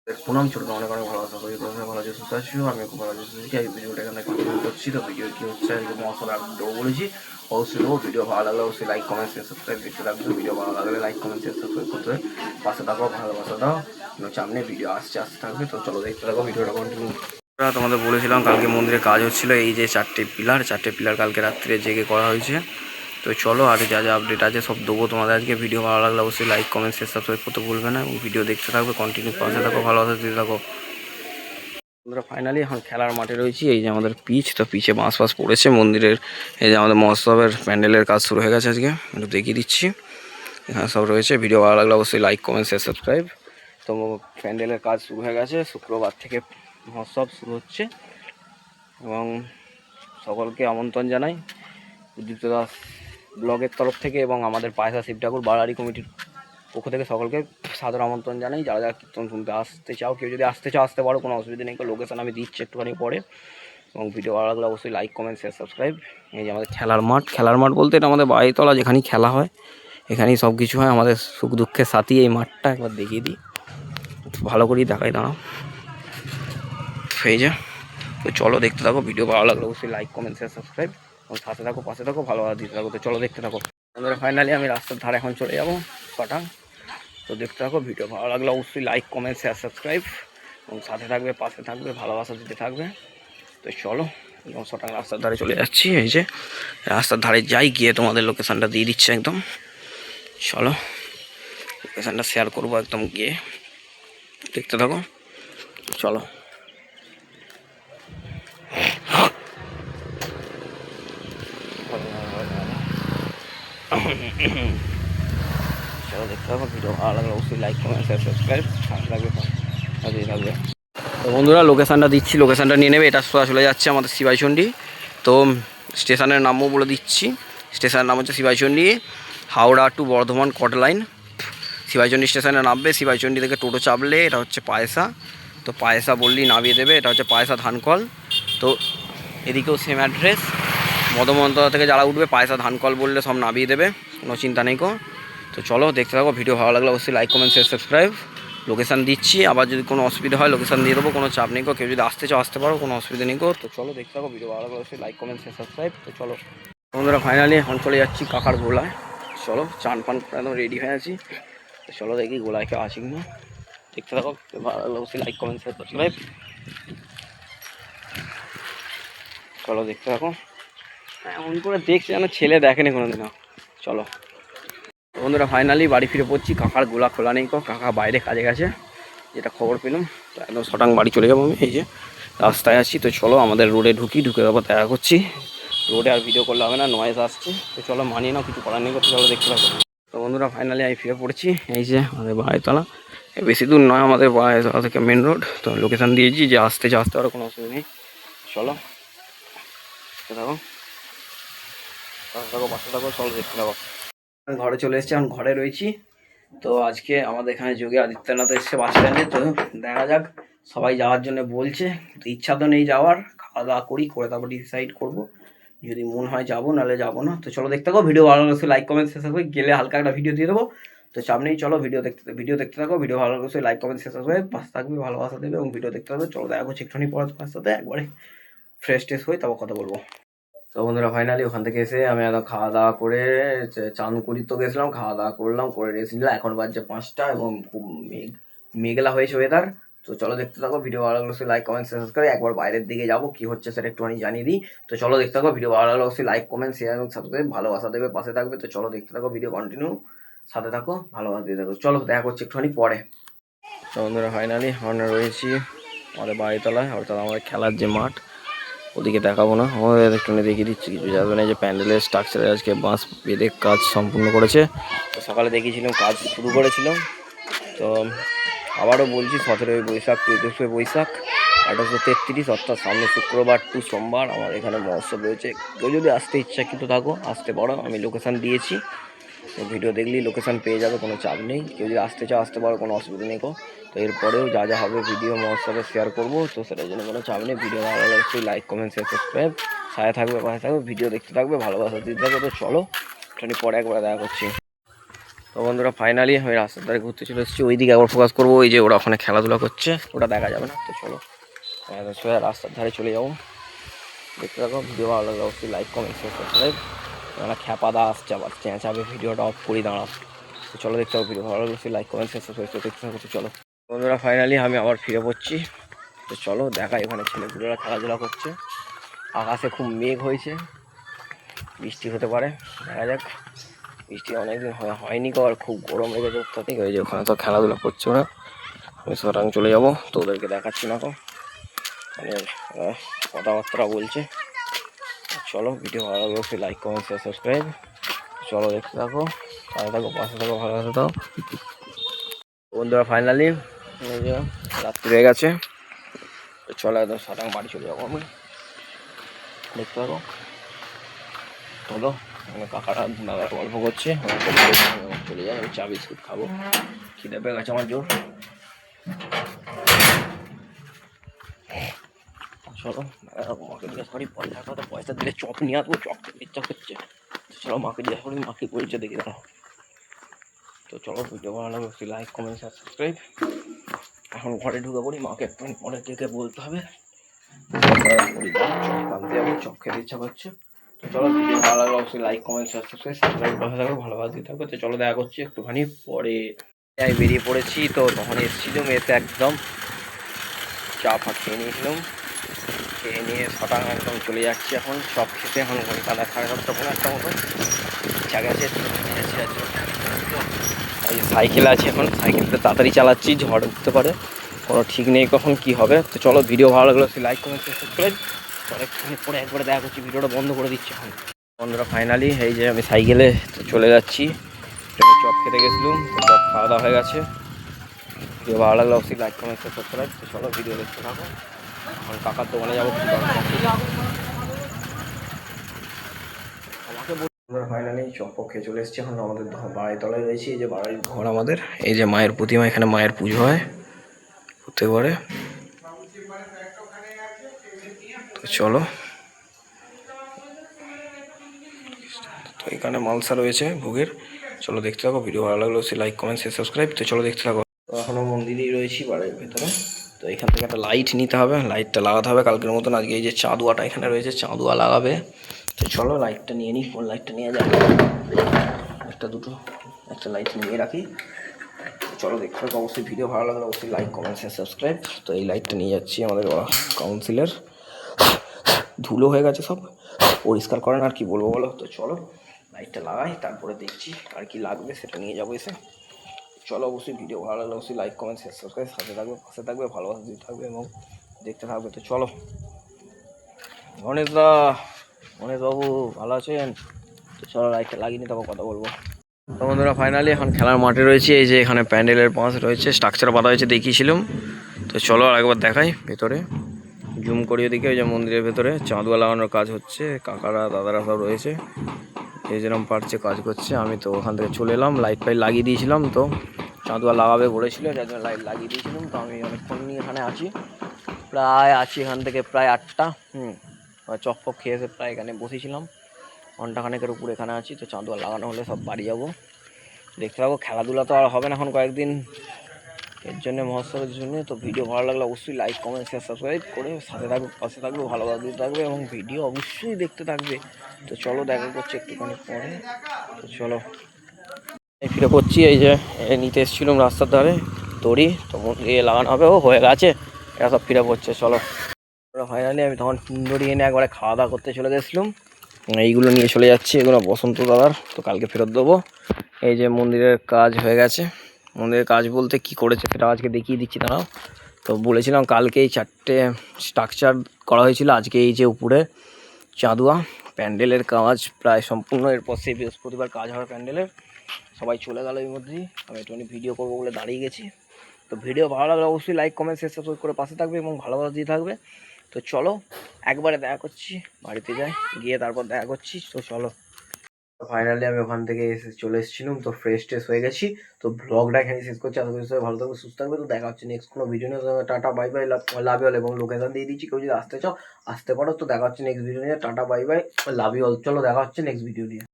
প্রণাম ছোট অনেক অনেক ভালো আশা করি তোমরা ভালো আছো সুস্থ আছো আমি খুব ভালো আছি সুস্থ এই ভিডিওটা এখানে কন্টিনিউ করছি তো ভিডিও কি হচ্ছে আজকে মশলা আমি দেবো বলেছি অবশ্যই দেবো ভিডিও ভালো লাগলে অবশ্যই লাইক কমেন্ট শেয়ার সাবস্ক্রাইব দেখতে থাকবে ভিডিও ভালো লাগলে লাইক কমেন্ট শেয়ার সাবস্ক্রাইব করতে পাশে থাকো ভালোবাসা দাও সামনে ভিডিও আসতে থাকবে তো চলো দেখতে থাকো ভিডিওটা কন্টিনিউ। তোমাদের বলেছিলাম কালকে মন্দিরে কাজ হচ্ছিল এই যে চারটে পিলার কালকে রাত্রে জেগে করা হয়েছে। তো চলো আর যা যা আপডেট আছে সব দেবো তোমাদের আজকে। ভিডিও ভালো লাগলে অবশ্যই লাইক কমেন্ট শেয়ার সাবস্ক্রাইব করতে ভুলবে না এবং ভিডিও দেখতে থাকবে কন্টিনিউ পাশে থাকো ভালোবাসা দিতে থাকো। আমরা ফাইনালি এখন খেলার মাঠে রয়েছি। এই যে আমাদের পিচ, তো পিচে বাঁশ ফাঁস পড়েছে মন্দিরের। এই যে আমাদের মহোৎসবের প্যান্ডেলের কাজ শুরু হয়ে গেছে আজকে, একটু দেখিয়ে দিচ্ছি। এখানে সব রয়েছে। ভিডিও ভালো লাগলে অবশ্যই লাইক কমেন্ট শেয়ার সাবস্ক্রাইব। তো প্যান্ডেলের কাজ শুরু হয়ে গেছে, শুক্রবার থেকে মহোৎসব শুরু হচ্ছে এবং সকলকে আমন্ত্রণ জানাই উদ্দীপ্ত দাস ব্লগের তরফ থেকে এবং আমাদের পায়সা শিব ঠাকুর বাড়ারি কমিটির পক্ষ থেকে সকলকে সাদর আমন্ত্রণ জানাই। যারা যারা কীর্তন শুনতে আসতে চাও, কেউ যদি আসতে চাও আসতে পারো, কোনো অসুবিধা নেই। লোকেশন আমি দিচ্ছি একটুখানি পরে এবং ভিডিও ভালো লাগলে অবশ্যই লাইক কমেন্ট শেয়ার সাবস্ক্রাইব। এই যে আমাদের খেলার মাঠ বলতে এটা আমাদের বাড়িতলা, যেখানেই খেলা হয় এখানেই সব কিছু হয়। আমাদের সুখ দুঃখের সাথী এই মাঠটা একবার দেখিয়ে দিই, ভালো করেই দেখাই দাঁড়াও। এই যে তো চলো দেখতে থাকো, ভিডিও ভালো লাগলে অবশ্যই লাইক কমেন্ট শেয়ার সাবস্ক্রাইব এবং পাশে থাকো ভালোভাবে দিতে থাকো। তো চলো দেখতে থাকো। আমাদের ফাইনালি আমি রাস্তার ধারে এখন চলে যাবো কটা। তো দেখতে থাকো, ভিডিও ভালো লাগলে অবশ্যই লাইক কমেন্ট শেয়ার সাবস্ক্রাইব এবং সাথে থাকবে পাশে থাকবে ভালোবাসা দিতে থাকবে। তো চলো শটাং রাস্তার ধারে চলে যাচ্ছি। এই যে রাস্তার ধারে যাই, গিয়ে তোমাদের লোকেশানটা দিয়ে দিচ্ছে একদম। চলো লোকেশানটা শেয়ার করবো একদম গিয়ে, দেখতে থাকো চলো। চলো দেখতে থাকো, ভিডিও ভালো লাগলে অবশ্যই লাইক কমেন্ট শেয়ার সাবস্ক্রাইব থাকবে থাকবে। তো বন্ধুরা লোকেশানটা দিচ্ছি, লোকেশানটা নিয়ে নেবে। এটা চলে যাচ্ছে আমাদের শিবাইচণ্ডী। তো স্টেশনের নামও বলে দিচ্ছি, স্টেশনের নাম হচ্ছে শিবাইচণ্ডী, হাওড়া টু বর্ধমান কট লাইন। শিবাইচণ্ডী স্টেশনে নামবে, শিবাইচণ্ডী থেকে টোটো চাপলে এটা হচ্ছে পায়সা। তো পায়সা বললেই নামিয়ে দেবে, এটা হচ্ছে পায়সা ধানকল। তো এদিকেও সেম অ্যাড্রেস, মদমন্তলা থেকে যারা উঠবে পায়সা ধানকল বললে সব নামিয়ে দেবে, কোনো চিন্তা নেই কো। তো চলো দেখতে থাকো, ভিডিও ভালো লাগলে অবশ্যই like comment share subscribe. Location দিচ্ছি, আবার যদি কোনো অসুবিধা হয় লোকেশান দিয়ে দেবো, কোনো চাপ নেই কো। কেউ যদি আসতে চাও আসতে পারো, কোনো অসুবিধা নেই কো। তো চলো দেখতে থাকো, ভিডিও ভালো লাগলে অবশ্যই লাইক কমেন্ট শেয়ার সাবস্ক্রাইব। তো চলো বন্ধুরা ফাইনালি এখন চলে যাচ্ছি কাকার গোলায়। চলো চান পান করে একদম রেডি হয়ে আছি। তো চলো দেখি গোলায় কেউ আসি না, দেখতে থাকো। ভালো লাগলে অবশ্যই লাইক কমেন্ট শেয়ার সাবস্ক্রাইব। চলো দেখতে থাকো। এমন করে দেখছি যেন ছেলে দেখেনি কোনোদিনও। চলো বন্ধুরা ফাইনালি বাড়ি ফিরে পড়ছি। কাকার গোলা খোলা নেই কো, কাকা বাইরে কাজে গেছে, যেটা খবর পেলাম। তো একদম শটাং বাড়ি চলে যাবো আমি। এই যে রাস্তায় আছি। তো চলো আমাদের রোডে ঢুকে তারপর দেখা করছি। রোডে আর ভিডিও করলে হবে না, নয়েজ আসছে। তো চলো মানিয়ে নাও, কিছু করার নেই। তো চলো দেখতে পাবো। তো বন্ধুরা ফাইনালি আমি ফিরে পড়েছি। এই যে আমাদের বাড়িতলা, বেশি দূর নয় আমাদের বাড়িতলা থেকে মেন রোড। তো লোকেশান দিয়েছি, যে আসতে পারো, কোনো অসুবিধা নেই। চলো দেখো পাশে থাকো চলো দেখতে থাকো। ঘরে চলে এসেছি, এখন ঘরে রয়েছি। তো আজকে আমাদের এখানে যোগী আদিত্যনাথ এসছে বাস স্ট্যান্ডে। তো দেখা যাক, সবাই যাওয়ার জন্য বলছে। তো ইচ্ছা তো নেই যাওয়ার, খাওয়া দাওয়া করি, করে তারপর ডিসাইড করবো। যদি মন হয় যাবো, নাহলে যাবো না। তো চলো দেখতে থাকো, ভিডিও ভালো লাগলে লাইক কমেন্ট শেয়ার সাবস্ক্রাইব। গেলে হালকা একটা ভিডিও দিয়ে দেবো, তো চাপ নেই। চলো ভিডিও দেখতে থাকো। ভিডিও ভালো লাগলে লাইক কমেন্ট শেয়ার সাবস্ক্রাইব, পাশে থাকবে ভালোবাসা দেবে এবং ভিডিও দেখতে থাকবে। চলো দেখা করছি একটুখানি পরে তোমার সাথে, একবারে ফ্রেশ ট্রেশ হয়ে তারপর কথা বলবো। তো বন্ধুরা ফাইনালি ওখান থেকে এসে আমি খাওয়া দাওয়া করে চান করি তো গেছিলাম, খাওয়া দাওয়া করলাম, করে রেস্ট নিলাম। এখন বাজছে 5টা এবং খুব মেঘলা হয়েছে ওয়েদার। তো চলো দেখতে থাকো, ভিডিও ভালো লাগলে লাইক কমেন্ট শেয়ার সাবস্ক্রাইব। একবার বাইরের দিকে যাবো, কি হচ্ছে সেটা একটুখানি জানিয়ে দিই। তো চলো দেখতে থাকো, ভিডিও ভালো লাগলে অবশ্যই লাইক কমেন্ট শেয়ার এবং সাবস্ক্রাইব, ভালোবাসা দেবে, পাশে থাকবে। তো চলো দেখতে থাকো, ভিডিও কন্টিনিউ, সাথে থাকো, ভালোবাসা দিয়ে থাকো। চলো দেখা করছি একটুখানি পরে। তো বন্ধুরা ফাইনালি আমরা রয়েছি আমাদের বাড়িতলায়, অর্থাৎ আমাদের খেলার যে মাঠ, ওদিকে দেখাবো না, আমাদের একটুখানি দেখিয়ে দিচ্ছি কিছু যাবে না। যে প্যান্ডেলের স্ট্রাকচারে আজকে বাঁশ বেঁধে কাজ সম্পূর্ণ করেছে। তো সকালে দেখিয়েছিলাম কাজ শুরু করেছিলাম। তো আবারও বলছি 17ই বৈশাখ 21শে বৈশাখ 1833, অর্থাৎ সামনে শুক্রবার টু সোমবার আমার এখানে মহোৎসব রয়েছে। কেউ যদি আসতে ইচ্ছাকৃত থাকো আসতে পারো, আমি লোকেশান দিয়েছি। তো ভিডিও দেখলেই লোকেশান পেয়ে যাবে, কোনো চাপ নেই। কেউ যদি আসতে চাও আসতে পারো, কোনো অসুবিধা নেই। তো এরপরেও যা যা হবে ভিডিও মহোৎসবে শেয়ার করবো, তো সেটার জন্য কোনো চাপ নেই। ভিডিও ভালো লাগলে অবশ্যই লাইক কমেন্ট শেয়ার সাবস্ক্রাইব, সাথে থাকবে পাশে থাকবে, ভিডিও দেখতে থাকবে, ভালোবাসা দিতে থাকবে। তো চলো একটু পরে একবার দেখা করছি। তো বন্ধুরা ফাইনালি আমি রাস্তার ধারে ঘুরতে চলে এসেছি, ওই দিকে আবার ফোকাস করবো। ওই যে ওরা ওখানে খেলাধুলা করছে, ওটা দেখা যাবে না। তো চলো সোজা রাস্তার ধারে চলে যাবো। দেখতে থাকো, ভিডিও ভালো লাগলে অবশ্যই লাইক কমেন্ট শেয়ার সাবস্ক্রাইব। আমরা খ্যাপাদা আসছে আবার চেঁচাবে, ভিডিওটা অফ করি দাঁড়াও। তো চলো দেখতে হবে, ভিডিও ভালো লাগলে অবশ্যই লাইক কমেন্ট শেয়ার সাবস্ক্রাইব দেখতে থাকো। তো চলো বন্ধুরা ফাইনালি আমি আবার ফিরে পড়ছি। তো চলো দেখাই, ওখানে ছেলেপুলেরা খেলাধুলা করছে। আকাশে খুব মেঘ হয়েছে, বৃষ্টি হতে পারে, দেখা যাক। বৃষ্টি অনেকদিন হয়নি, আর খুব গরম লেগেছে অত্যাধিক। ওই যে ওখানে তো খেলাধুলা করছে ওরা, আমি সুতরাং চলে যাবো। তো ওদেরকে দেখাচ্ছি না, মানে কথাবার্তা বলছে। চলো ভিডিও ভালো লাগলে অবশ্যই লাইক কমেন্ট শেয়ার সাবস্ক্রাইব। চলো দেখতে থাকো, ভালো থাকো, পাশে থাকো, ভালোবাসা দাও। বন্ধুরা ফাইনালি এই যে রাত্রি হয়ে গেছে। তো চলো একদম সাটাং বাড়ি চলে যাবো আমি, দেখতে থাকো। চলো মানে কাকারা দাদারা গল্প করছে, চলে যাই। আমি চা বিস্কুট খাবো, খিদে পেয়ে গেছে আমার জোর। চলো মাকে জিজ্ঞাসা করি, পয়সা দিলে চপ নিয়ে আসবো, চপ ইচ্ছা করছে। চলো মাকে জিজ্ঞাসা করি, মাকে বলছে দেখি দাঁড়াও। তো চলো ভিডিও ভালো লাগবে লাইক কমেন্ট শেয়ার সাবস্ক্রাইব। এখন ঘরে ঢুকে পড়ি, মাকে একটু পরে ডেকে বলতে হবে। আনতে যাবো, চপ খেতে ইচ্ছা করছে। তো চলো ভিডিও ভালো লাগলে অবশ্যই লাইক কমেন্ট শেয়ার সাবস্ক্রাইব পাশে থাকবে, ভালোবাসা দিতে থাকবে। তো চলো দেখা করছি একটুখানি পরে। বেরিয়ে পড়েছি, তো তখন এসেছিল মেয়েতে একদম চা ফা খেয়ে নিয়েছিলাম, খেয়ে নিয়ে ছটা একদম চলে যাচ্ছি এখন সব খেতে। এখন ঘন্টা 7:30 কোনো একটা মতো ইচ্ছা গেছে। সাইকেল আছে, এখন সাইকেলটা তাড়াতাড়ি চালাচ্ছি, ঝড় উঠতে পারে, কোনো ঠিক নেই কখন কি হবে। তো চলো ভিডিও ভালো লাগলো লাইক কমেন্ট সাবস্ক্রাইব। অনেকক্ষণ পরে একবারে দেখা করছি, ভিডিওটা বন্ধ করে দিচ্ছি এখন। বন্ধুরা ফাইনালি এই যে আমি সাইকেলে চলে যাচ্ছি, চপ খেতে গেছিলাম, চপ খাওয়া দাওয়া হয়ে গেছে। ভিডিও ভালো লাগলে অবশ্যই লাইক কমেন্ট সাবস্ক্রাইব। তো চলো ভিডিও দেখতে থাকো। এখন কাকার দোকানে যাবো, ফাইনালি চপ খেয়ে চলে এসেছি। এখন আমাদের বাড়ির তলায় রয়েছে, এই যে বাড়ির ঘর আমাদের। এই যে মায়ের প্রতিমা, এখানে মায়ের পুজো হয় হতে পারে। চলো, তো এখানে মালসা রয়েছে ভোগের। চলো দেখতে থাকো, ভিডিও ভালো লাগলো সে লাইক কমেন্ট শেয়ার সাবস্ক্রাইব। তো চলো দেখতে থাকো। তো এখনো মন্দিরেই রয়েছি বাড়ির ভেতরে। তো এখান থেকে একটা লাইট নিতে হবে, লাইটটা লাগাতে হবে কালকের মতন। আজকে এই যে চাঁদুয়াটা এখানে রয়েছে, চাঁদুয়া লাগাবে। তো চলো লাইটটা নিয়ে নিই, কোন লাইটটা নিয়ে যাবে, একটা দুটো একটা লাইট নিয়ে রাখি। চলো দেখতে থাকো, অবশ্যই ভিডিও ভালো লাগলে অবশ্যই লাইক কমেন্ট শেয়ার সাবস্ক্রাইব। তো এই লাইটটা নিয়ে যাচ্ছি আমাদের কাউন্সিলের, ধুলো হয়ে গেছে সব, পরিষ্কার করেন আর কি বলবো বলো। তো চলো লাইটটা লাগাই, তারপরে দেখছি আর কি লাগবে সেটা নিয়ে যাবো এসে। চলো অবশ্যই ভিডিও ভালো লাগলে অবশ্যই লাইক কমেন্ট শেয়ার সাবস্ক্রাইব, সাথে থাকবে, পাশে থাকবে, ভালোবাসা দিতে থাকবে এবং দেখতে থাকবে। তো চলো গণেশ বাবু ভালো আছেন? তো চলো লাইটটা লাগিয়ে নিয়ে তারপর কথা বলবো। তো বন্ধুরা ফাইনালি এখন খেলার মাঠে রয়েছে। এই যে এখানে প্যান্ডেলের পাশ রয়েছে, স্ট্রাকচার বাঁধা হয়েছে দেখিয়েছিলাম। তো চলো আরেকবার দেখাই ভেতরে, জুম করি ওদিকে। ওই যে মন্দিরের ভেতরে চাঁদুয়া লাগানোর কাজ হচ্ছে, কাকারা দাদারা সব রয়েছে, এই যেরকম পারছে কাজ করছে। আমি তো ওখান থেকে চলে এলাম, লাইট ফাইট লাগিয়ে দিয়েছিলাম। তো চাঁদুয়া লাগাবে বলেছিল, যার জন্য লাইট লাগিয়ে দিয়েছিলাম। তো আমি অনেকক্ষণ নিয়ে এখানে আছি, প্রায় আছি এখান থেকে প্রায় 8টা। চক ফক খেয়ে এসে প্রায় এখানে বসেছিলাম, ঘন্টাখানেকের উপর এখানে আছি। তো চাঁদুয়া লাগানো হলে সব বাড়ি যাবো, দেখতে পাবো। খেলাধুলা তো আর হবে না এখন কয়েকদিন, এর জন্য মহোৎসবের জন্য। তো ভিডিও ভালো লাগলে অবশ্যই লাইক কমেন্ট শেয়ার সাবস্ক্রাইব করে সাথে থাকবে, পাশে থাকবে, ভালোবাসা দিতে থাকবে এবং ভিডিও অবশ্যই দেখতে থাকবে। তো চলো দেখা করছি একটুখানি পরে। তো চলো ফিরে পড়ছি, এই যে নিতে এসেছিলাম রাস্তার ধারে দড়ি, তো মন্দিরে লাগানো হবে, ও হয়ে গেছে, এরা সব ফিরে পড়ছে। চলো ফাইনালি আমি তখন দড়ি এনে একবারে খাওয়া দাওয়া করতে চলে গেছিলাম। এইগুলো নিয়ে চলে যাচ্ছি, এগুলো বসন্ত দাদার, তো কালকে ফেরত দেবো। এই যে মন্দিরের কাজ হয়ে গেছে, মন্দিরের কাজ বলতে কি করেছে সেটা আজকে দেখিয়ে দিচ্ছি দাঁড়াও। তো বলেছিলাম কালকে এই 4টে স্ট্রাকচার করা হয়েছিল, আজকে এই যে উপরে চাঁদুয়া প্যান্ডেলের কাজ প্রায় সম্পূর্ণ। এরপর সেই বৃহস্পতিবার কাজ হবে প্যান্ডেলের। সবাই চলে গেল এই মধ্যেই, আমি একটুখানি ভিডিও করবো বলে দাঁড়িয়ে গেছি। তো ভিডিও ভালো লাগলে অবশ্যই লাইক কমেন্ট শেয়ার সাবস্ক্রাইব করে পাশে থাকবে এবং ভালোবাসা দিয়ে থাকবে। তো চলো একবারে দেখা করছি, বাড়িতে যাই, গিয়ে তারপর দেখা করছি। তো চলো ফাইনালি আমি ওখান থেকে চলে এসেছিলাম, তো ফ্রেশ ট্রেশ হয়ে গেছি। তো ব্লগটা এখানে শেষ করছি, আশা করি সবাই ভালো থাকবে সুস্থ থাকবে। তো দেখা হচ্ছে নেক্সট কোনো ভিডিও নিয়ে। Tata bye bye, love you all. এবং লোকেশন দিয়ে দিচ্ছি, কেউ যদি আসতে চাও আসতে পারো। তো দেখা হচ্ছে নেক্সট ভিডিও নিয়ে, tata bye bye, love you all. চলো দেখা হচ্ছে নেক্সট ভিডিও নিয়ে।